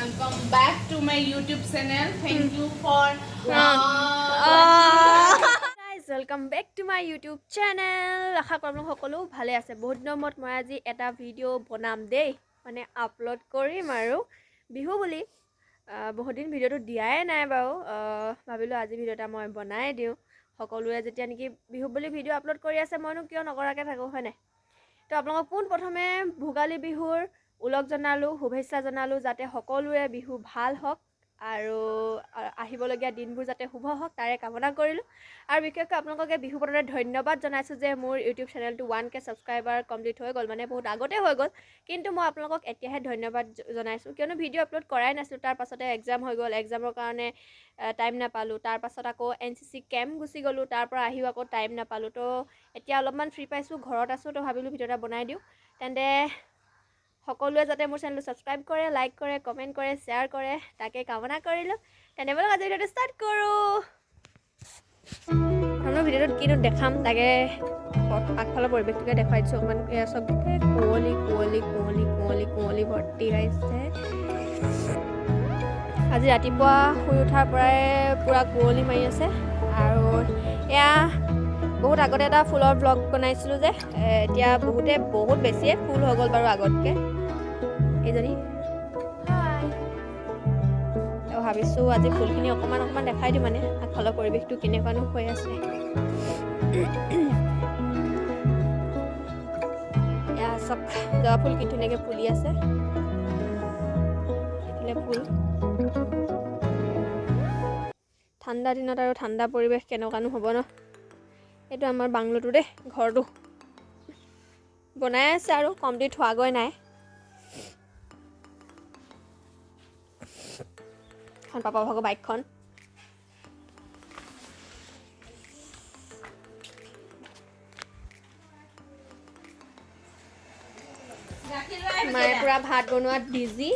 Welcome back to my YouTube channel. Thank you for guys, welcome back to my YouTube channel. আশা কৰোঁ সকলো ভালে আছে। বহুত দিনৰ মূৰত মই আজি এটা ভিডিও বনাম দেই, মানে আপলোড কৰিম আৰু বিহু বুলি বহুত দিন ভিডিওটো দিয়াই নাই বাৰু। ভাবিলোঁ আজি ভিডিওটা মই বনাই দিওঁ। সকলোৱে যেতিয়া নেকি বিহু বুলি ভিডিও আপলোড কৰি আছে, মইনো কিয় নকৰাকৈ থাকোঁ, হয় নাই? তো আপোনালোকক পোনপ্ৰথমে ভোগালী বিহুৰ উলগ জনালোঁ, শুভেচ্ছা জনালোঁ, যাতে সকলোৰে বিহু ভাল হওক আৰু আহিবলগীয়া দিনবোৰ যাতে শুভ হওক তাৰে কামনা কৰিলোঁ। আৰু বিশেষকৈ আপোনালোকে বিহু বতৰে ধন্যবাদ জনাইছোঁ যে মোৰ ইউটিউব চেনেলটো 1K ছাবস্ক্ৰাইবাৰ কমপ্লিট হৈ গ'ল, মানে বহুত আগতে হৈ গ'ল, কিন্তু মই আপোনালোকক এতিয়াহে ধন্যবাদ জনাইছোঁ, কিয়নো ভিডিঅ' আপলোড কৰাই নাছিলোঁ। তাৰ পাছতে এক্সাম হৈ গ'ল, এক্সামৰ কাৰণে টাইম নাপালোঁ। তাৰ পাছত আকৌ NCC কেম্প গুচি গ'লোঁ, তাৰ পৰা আহিও আকৌ টাইম নাপালোঁ। তো এতিয়া অলপমান ফ্ৰী পাইছোঁ, ঘৰত আছোঁ, তো ভাবিলোঁ ভিডিঅ' এটা বনাই দিওঁ। তেন্তে সকলোৱে যাতে মোৰ চেনেলটো ছাবস্ক্ৰাইব কৰে, লাইক কৰে, কমেণ্ট কৰে, শ্বেয়াৰ কৰে, তাকে কামনা কৰিলোঁ। তেন্তে ব'লক আজি ভিডিঅ'টো ষ্টাৰ্ট কৰোঁ। প্ৰথম ভিডিঅ'টোত কিনো দেখাম তাকে আগফালৰ পৰিৱেশটোকে দেখুৱাই দিছোঁ অকণমান। এয়া চব কুঁৱলী কুঁৱলী কুঁৱলী কুঁৱলী কুঁৱলী ভৰ্তি আহিছে। আজি ৰাতিপুৱা শুই উঠাৰ পৰাই পূৰা কুঁৱলী মাৰি আছে। আৰু এয়া বহুত আগতে এটা ফুলৰ ব্লগ বনাইছিলোঁ যে, এতিয়া বহুত বেছিয়ে ফুল হৈ গ'ল বাৰু আগতকৈ। এইজনী ভাবিছোঁ আজি ফুলখিনি অকণমান দেখাই দিওঁ, মানে আগফালৰ পৰিৱেশটো কেনেকুৱানো হৈ আছে। এয়া চব জবা ফুল কি ধুনীয়াকৈ ফুলি আছে। এইফালে ফুল। ঠাণ্ডা দিনত আৰু ঠাণ্ডা পৰিৱেশ কেনেকুৱানো হ'ব ন। এইটো আমাৰ বাংলোটো দেই, ঘৰটো বনাই আছে আৰু কমপ্লিট হোৱাগৈ নাই। এখন পাপা ভাগৰ বাইকখন। মায়ে পুৰা ভাত বনোৱাত বিজি।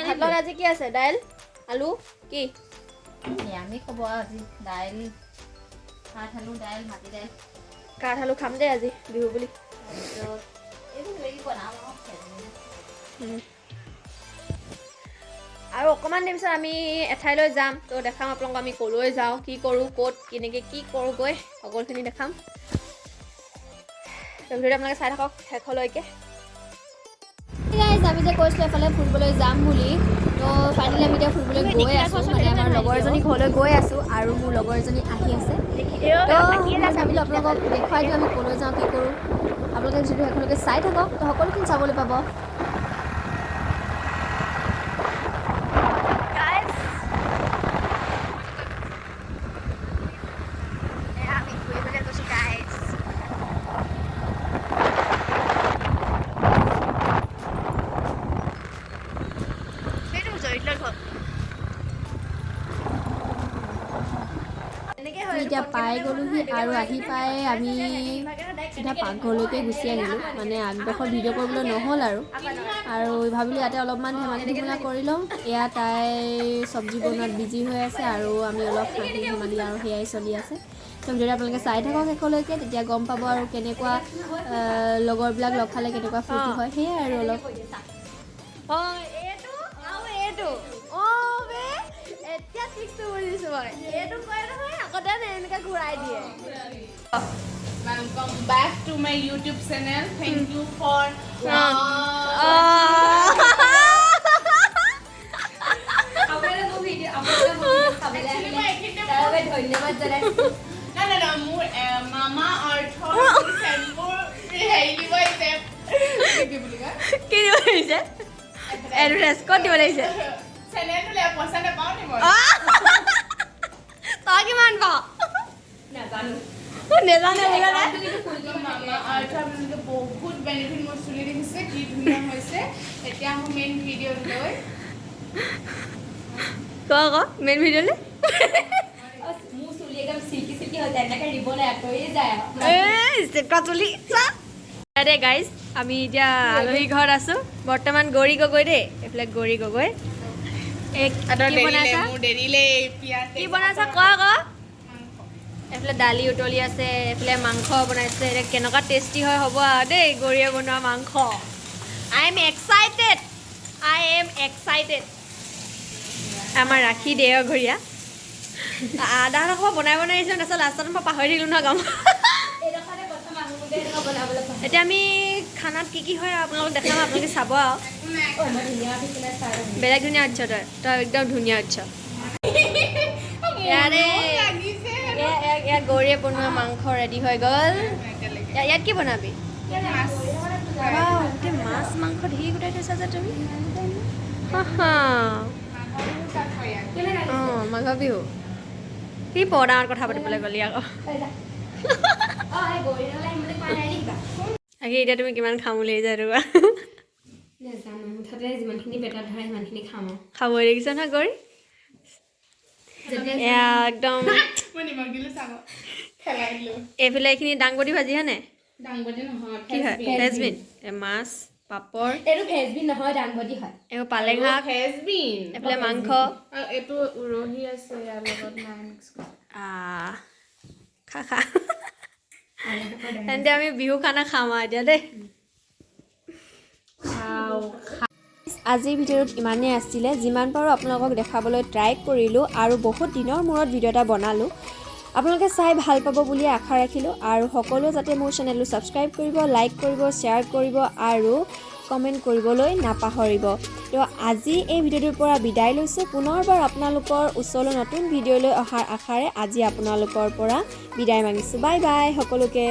ভাতত আজি কি আছে? দাইল, আলু, কি নিৰামিষ হ'ব আজি। দাইল, কাঠ আলু দাইল, মাটি দাইল। কাঠ আলু খাম দেই আজি বিহু বুলি। আৰু অকণমান দেৰি পিছত আমি এঠাইলৈ যাম, তো দেখাম আপোনালোকক আমি ক'লৈ যাওঁ, কি কৰোঁ, ক'ত কেনেকৈ কি কৰোঁগৈ, সকলোখিনি দেখাম। তো ভিডিঅ'টো আপোনালোকে চাই থাকক শেষলৈকে। আমি যে কৈছিলোঁ এফালে ফুৰিবলৈ যাম বুলি, তো ফাইনেলি আমি এতিয়া ফুৰিবলৈ গৈ আছোঁ। মানে আমাৰ লগৰ এজনী ঘৰলৈ গৈ আছোঁ আৰু মোৰ লগৰ এজনী আহি আছে। তো ভাবিলোঁ আপোনালোকক দেখুৱাই দিওঁ আমি ক'লৈ যাওঁ, কি কৰোঁ। আপোনালোকে যিটো শেষলৈকে চাই থাকক, তো সকলোখিনি চাবলৈ পাব। এতিয়া পাই গ'লোহি আৰু আহি পাই আমি এতিয়া পাকঘৰলৈকে গুচি আহিলোঁ। মানে আগডোখৰ ভিডিঅ' কৰিবলৈ নহ'ল আৰু ভাবিলোঁ ইয়াতে অলপমান ধেমালি ধুমুলা কৰি লওঁ। এয়া তাই চব্জি বনোৱাত বিজি হৈ আছে আৰু আমি অলপ হাঁহি ধেমালি আৰু সেয়াই চলি আছে। তো ভিডিঅ'টো আপোনালোকে চাই থাকক শেষলৈকে, তেতিয়া গম পাব আৰু কেনেকুৱা লগৰবিলাক লগ খালে কেনেকুৱা ফূৰ্তি হয়, সেয়াই আৰু অলপ। এতিয়া ঠিকটো বুজিছোঁ মই, এইটো কয় নহয় আগতে এনেকৈ ঘূৰাই দিয়ে। welcome back to my YouTube channel. Thank you for ধন্যবাদ জনাইছোঁ। না মোৰ মামা অৰ্থৰ চেম্পুৰ হেৰি দিব আহিছে। কি বুলি কয়? কি দিব লাগিছে? এডভাৰটাইজ ক'ত দিব লাগিছে? চেনেলটোলৈ পইচা নাপাওঁ নি মই? তই কিমান পাৱ? নাজানো। নেজানো মামা অৰ্থৰ বহুত বেনিফিট মোৰ চুলি দেখিছে, কি ধুনীয়া হৈছে। এতিয়া মোৰ মেইন ভিডিঅ' লৈ ক মেইন ভিডিঅ'লৈ মোৰ চুলি একদম চিল্কি চিল্কি হৈ যায়, এনেকৈ ৰিবনে আঁতৰি যায়। দে গাইজ, আমি এতিয়া আলহী ঘৰত আছোঁ। বৰ্তমান গৌৰী গগৈ দেই, এইফালে গৌৰী গগৈ। কি বনাইছা? কি বনাইছা ক? এইফালে দালি উতলি আছে, এইফালে মাংস বনাইছে। এতিয়া কেনেকুৱা টেষ্টি হয় হ'ব আৰু দেই গৌৰীয়ে বনোৱা মাংস। I am excited. আমাৰ ৰাখি দে ঘৰীয়া আধা সময় বনাই আহিছোঁ, তাৰপিছত লাষ্টত মই পাহৰি থাকিলোঁ নহয় গাম। এতিয়া আমি খানাত কি হয় আপোনালোকক দেখাম, আপোনালোকে চাব আৰু। বেলেগ ধুনীয়া উৎস তই একদম ধুনীয়া উৎস। ইয়াত গৌৰীয়ে বনোৱা মাংস ৰেডি হৈ গ'ল। ইয়াত কি বনাবি? মাছ মাংস ধেৰ গোটাই থৈছা যে তুমি। অঁ মাঘ বিহু কি পৰ্দাৰ কথা পাতিবলৈ গ'লি আকৌ। এতিয়া তুমি কিমান খাম বুলি আহিছা এইটো যিমানখিনি পেটত ধৰে সিমানখিনি খাম আৰু খাবই দেখিছ নহয় গৌৰী। এয়া একদম এইফালে এইখিনি দাংবডি ভাজি হয়নে? কি হয়? ফ্ৰেঞ্চবিন, মাছ, পাপৰ। এইটো ফ্ৰেঞ্চবিন নহয়, দাংবডি হয়। এইবোৰ পালেং শাক, এইফালে মাংস। এইটো উৰহি আছে ইয়াৰ লগত খা তেন্তে আমি বিহু খানা খাম আৰু এতিয়া দেই। আজিৰ ভিডিঅ'ত ইমানেই আছিলে। যিমান পাৰোঁ আপোনালোকক দেখাবলৈ ট্ৰাই কৰিলোঁ আৰু বহুত দিনৰ মূৰত ভিডিঅ' এটা বনালোঁ। আপোনালোকে চাই ভাল পাব বুলি আশা ৰাখিলোঁ আৰু সকলোৱে যাতে মোৰ চেনেলটো ছাবস্ক্ৰাইব কৰিব, লাইক কৰিব, শ্বেয়াৰ কৰিব আৰু কমেণ্ট কৰিবলৈ নাপাহৰিব। তো আজি এই ভিডিঅ'টোৰ পৰা বিদায় লৈছোঁ। পুনৰবাৰ আপোনালোকৰ ওচৰলৈ নতুন ভিডিঅ'লৈ অহাৰ আশাৰে আজি আপোনালোকৰ পৰা বিদায় মাগিছোঁ। বাই বাই সকলোকে।